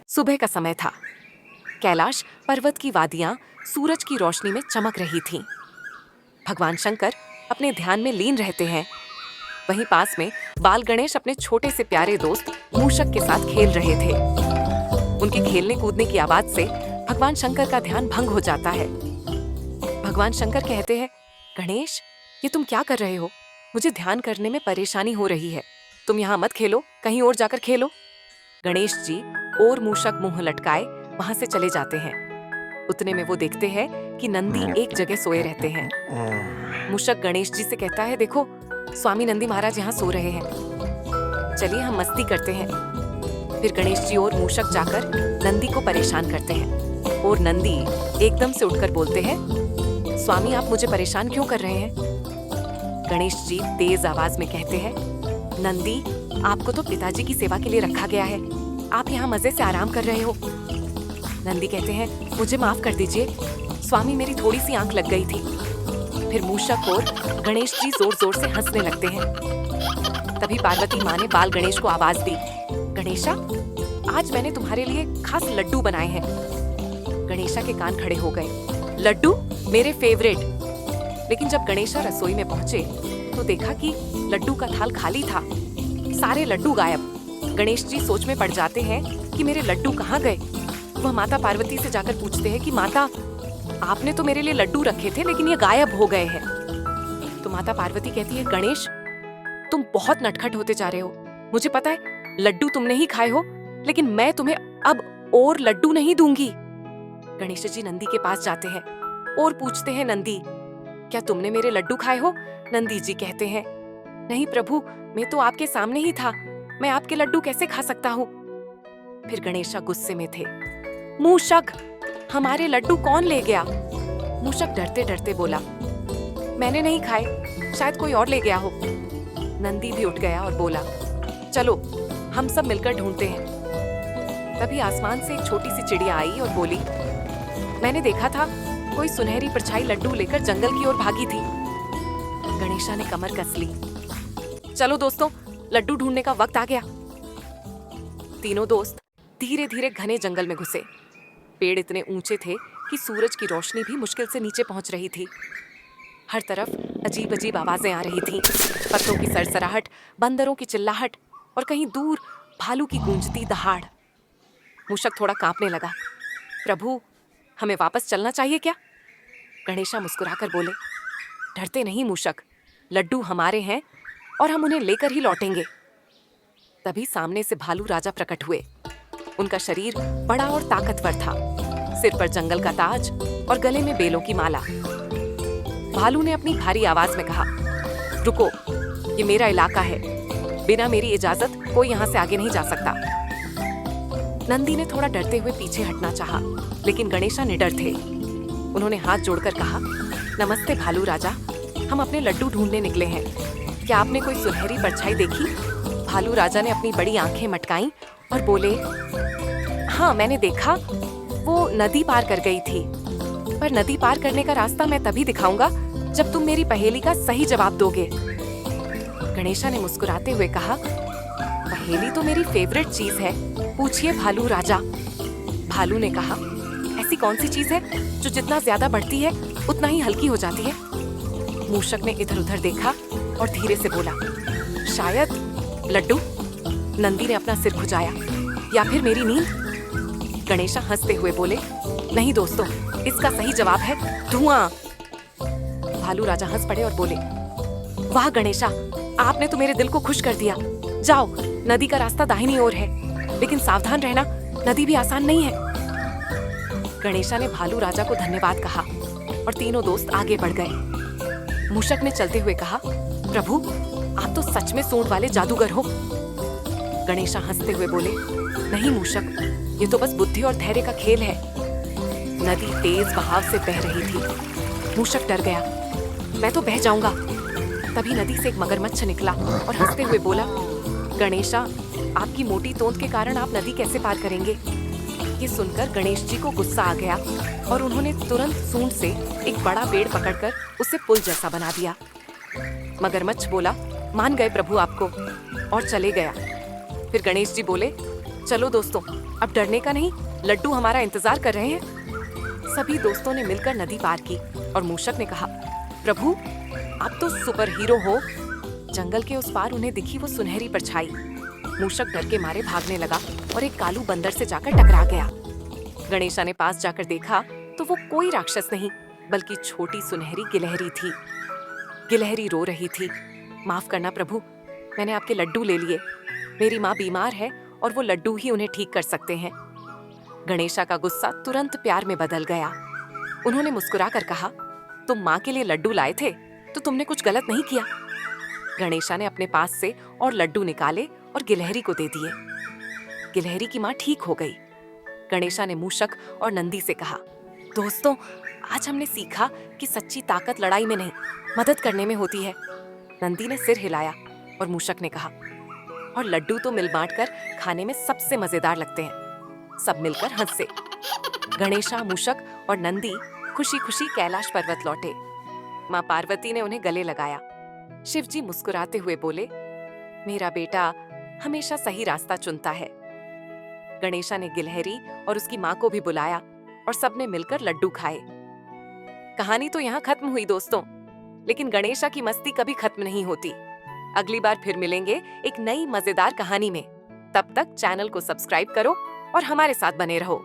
सुबह का समय था। कैलाश पर्वत की वादियां सूरज की रोशनी में चमक रही थीं। भगवान शंकर अपने ध्यान में लीन रहते हैं। वहीं पास में बाल गणेश अपने छोटे से प्यारे दोस्त मूषक के साथ खेल रहे थे। उनके खेलने कूदने की आवाज से भगवान शंकर का ध्यान भंग हो जाता है। भगवान शंकर कहते हैं, गणेश, ये तुम क्या कर रहे हो? मुझे ध्यान करने में परेशानी हो रही है। तुम यहाँ मत खेलो, कहीं और जाकर खेलो। गणेश जी और मूषक मुंह लटकाए वहां से चले जाते हैं। उतने में वो देखते हैं कि नंदी एक जगह सोए रहते हैं। मूषक गणेश जी से कहता है, देखो, स्वामी नंदी महाराज यहाँ सो रहे हैं। चलिए हम मस्ती करते हैं। फिर गणेश जी और मूषक जाकर नंदी को परेशान करते हैं और नंदी एकदम से उठकर बोलते हैं, स्वामी आप मुझे परेशान क्यों कर रहे हैं? गणेश जी तेज आवाज में कहते हैं, नंदी, आपको तो पिताजी की सेवा के लिए रखा गया है। आप यहाँ मजे से आराम कर रहे हो। नंदी कहते हैं, मुझे माफ कर दीजिए, स्वामी मेरी थोड़ी सी आंख लग गई थी। फिर मूषक और गणेश जी जोर जोर से हंसने लगते हैं। तभी पार्वती माँ ने बाल गणेश को आवाज दी, गणेशा, आज मैंने तुम्हारे लिए खास लड्डू बनाए हैं। गणेशा के कान खड़े हो गए। लड्डू? मेरे फेवरेट। लेकिन जब गणेशा रसोई में पहुंचे तो देखा कि लड्डू का थाल खाली था। सारे लड्डू गायब। गणेश जी सोच में पड़ जाते हैं कि मेरे लड्डू कहाँ गए। वह माता पार्वती से जाकर पूछते हैं कि माता, आपने तो मेरे लिए लड्डू रखे थे लेकिन ये गायब हो गए हैं। तो माता पार्वती कहती है, गणेश, तुम बहुत नटखट होते जा रहे हो। मुझे पता है लड्डू तुमने ही खाए हो, लेकिन मैं तुम्हें अब और लड्डू नहीं दूंगी। गणेश जी नंदी के पास जाते हैं और पूछते हैं, नंदी, क्या तुमने मेरे लड्डू खाए हो? नंदी जी कहते हैं, नहीं प्रभु, मैं तो आपके सामने ही था। मैं आपके लड्डू कैसे खा सकता हूँ? फिर गणेशा गुस्से में थे। मूषक, हमारे लड्डू कौन ले गया? मूषक डरते डरते बोला, मैंने नहीं खाए, शायद कोई और ले गया हो। नंदी भी उठ गया और बोला, चलो हम सब मिलकर ढूंढते हैं। तभी आसमान से एक छोटी सी चिड़िया आई और बोली, मैंने देखा था कोई सुनहरी परछाई लड्डू लेकर जंगल की ओर भागी थी। गणेशा ने कमर कस ली। चलो दोस्तों, लड्डू ढूंढने का वक्त आ गया। तीनों दोस्त धीरे धीरे घने जंगल में घुसे। पेड़ इतने ऊंचे थे कि सूरज की रोशनी भी मुश्किल से नीचे पहुंच रही थी। हर तरफ अजीब अजीब आवाजें आ रही थीं। पत्तों की सरसराहट, बंदरों की चिल्लाहट और कहीं दूर भालू की गूंजती दहाड़। मूषक थोड़ा कांपने लगा। प्रभु, हमें वापस चलना चाहिए क्या? गणेशा मुस्कुराकर बोले, डरते नहीं मूषक, लड्डू हमारे हैं और हम उन्हें लेकर ही लौटेंगे। तभी सामने से भालू राजा प्रकट हुए। उनका शरीर बड़ा और ताकतवर था, सिर पर जंगल का ताज और गले में बेलों की माला। भालू ने अपनी भारी आवाज में कहा, रुको, ये मेरा इलाका है। बिना मेरी इजाजत कोई यहाँ से आगे नहीं जा सकता। नंदी ने थोड़ा डरते हुए पीछे हटना चाहा, लेकिन गणेशा निडर थे। उन्होंने हाथ जोड़कर कहा, नमस्ते भालू राजा, हम अपने लड्डू ढूंढने निकले हैं। क्या आपने कोई सुनहरी परछाई देखी? भालू राजा ने अपनी बड़ी आंखें मटकाईं और बोले, हाँ मैंने देखा, वो नदी पार कर गई थी। पर नदी पार करने का रास्ता मैं तभी दिखाऊंगा जब तुम मेरी पहेली का सही जवाब दोगे। गणेशा ने मुस्कुराते हुए कहा, पहेली तो मेरी फेवरेट चीज है, पूछिए भालू राजा। भालू ने कहा, ऐसी कौन सी चीज है जो जितना ज्यादा बढ़ती है उतना ही हल्की हो जाती है? मूषक ने इधर उधर देखा और धीरे से बोला, शायद लड्डू। नंदी ने अपना सिर खुजाया, या फिर मेरी नींद। गणेशा हंसते हुए बोले, नहीं दोस्तों, इसका सही जवाब है धुआं। भालू राजा हंस पड़े और बोले, वाह गणेशा, आपने तो मेरे दिल को खुश कर दिया। जाओ, नदी का रास्ता दाहिनी ओर है, लेकिन सावधान रहना, नदी भी आसान नहीं है। गणेशा ने भालू राजा को धन्यवाद कहा और तीनों दोस्त आगे बढ़ गए। मूषक ने चलते हुए कहा, प्रभु, आप तो सच में सूंड वाले जादूगर हो। गणेशा हंसते हुए बोले, नहीं मूषक, ये तो बस बुद्धि और धैर्य का खेल है। नदी तेज बहाव से बह रही थी। मूषक डर गया, मैं तो बह जाऊंगा। तभी नदी से एक मगरमच्छ निकला और हंसते हुए बोला, गणेशा, आपकी मोटी तोंद के कारण आप नदी कैसे पार करेंगे? ये सुनकर गणेश जी को गुस्सा आ गया और उन्होंने तुरंत सूंड से एक बड़ा पेड़ पकड़कर उसे पुल जैसा बना दिया। मगरमच्छ बोला, मान गए प्रभु आपको, और चले गया। फिर गणेश जी बोले, चलो दोस्तों, अब डरने का नहीं, लड्डू हमारा इंतजार कर रहे हैं। सभी दोस्तों ने मिलकर नदी पार की और मूषक ने कहा, प्रभु आप तो सुपर हीरो हो। जंगल के उस पार उन्हें दिखी वो सुनहरी परछाई। मूषक डर के मारे भागने लगा और एक कालू बंदर से जाकर टकरा गया। गणेशा ने पास जाकर देखा तो वो कोई राक्षस नहीं बल्कि छोटी सुनहरी गिलहरी थी। गिलहरी रो रही थी, माफ करना प्रभु, मैंने आपके लड्डू ले लिए। मेरी माँ बीमार है और वो लड्डू ही उन्हें ठीक कर सकते हैं। गणेशा का गुस्सा तुरंत प्यार में बदल गया। उन्होंने मुस्कुराकर कहा, तुम माँ के लिए लड्डू लाए थे तो तुमने कुछ गलत नहीं किया। गणेशा ने अपने पास से और लड्डू निकाले और गिलहरी को दे दिए। गिलहरी की माँ ठीक हो गई। गणेशा ने मूषक और नंदी से कहा, दोस्तों आज हमने सीखा कि सच्ची ताकत लड़ाई में नहीं, मदद करने में होती है। नंदी ने सिर हिलाया और मूषक ने कहा, और लड्डू तो मिल बांट कर खाने में सबसे मजेदार लगते हैं। सब मिलकर हंसे। गणेशा, मूषक और नंदी खुशी खुशी कैलाश पर्वत लौटे। माँ पार्वती ने उन्हें गले लगाया। शिवजी मुस्कुराते हुए बोले, मेरा बेटा हमेशा सही रास्ता चुनता है। गणेशा ने गिलहरी और उसकी माँ को भी बुलाया और सबने मिलकर लड्डू खाए। कहानी तो यहाँ खत्म हुई दोस्तों, लेकिन गणेशा की मस्ती कभी खत्म नहीं होती। अगली बार फिर मिलेंगे एक नई मजेदार कहानी में। तब तक चैनल को सब्सक्राइब करो और हमारे साथ बने रहो।